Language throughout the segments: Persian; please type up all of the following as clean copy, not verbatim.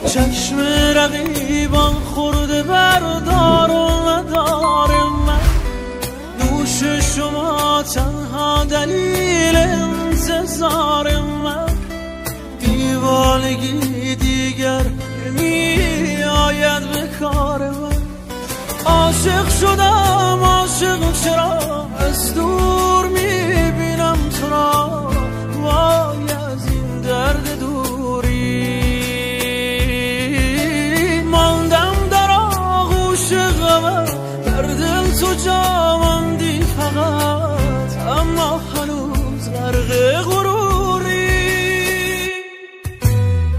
چشم رقیبان خورده بردار و ندار من، نوش شما تنها دلیل انتظار من، دیوانگی دیگر نمی آید به کار من. عاشق شدم عاشق چرا از دور میبینم تو را، وای از این درد دوری ماندم در آغوش غمت، در دل تو جا ماندی فقط، اما هنوز غرق غروری.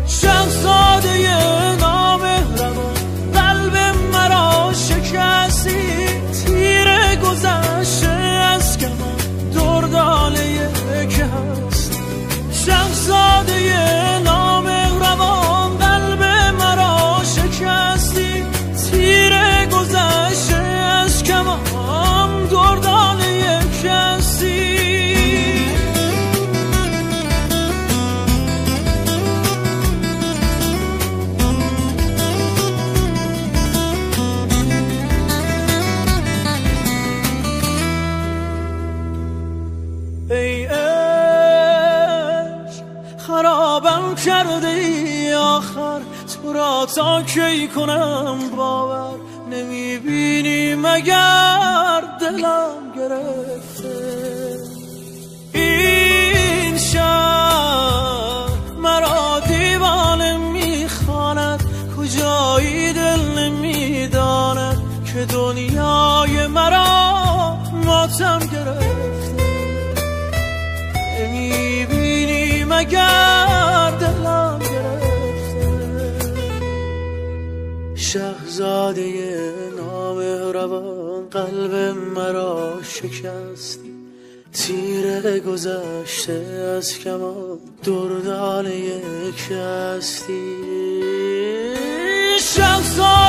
شهزاده نامهربان قلب مرا شکستی، تیر گذشته از کمان دردانه که هست. شهزاده نامهربان قلب مرا شکستی، تیر گذشته از کمان دردانه که هستی. ای عشق خرابم کرده ای آخر، تو را تا کی کنم باور، نمیبینی مگر دلم گرفته. این شهر مرا دیوانه میخواند، کجایی دل نمیداند که دنیای مرا ماتم گرفته. نمیبینی مگر دلم گرفته. شهزاده نامهربان قلب مرا شکستی، تیر گذشته از کمان دردانه یک هستی. شهزاده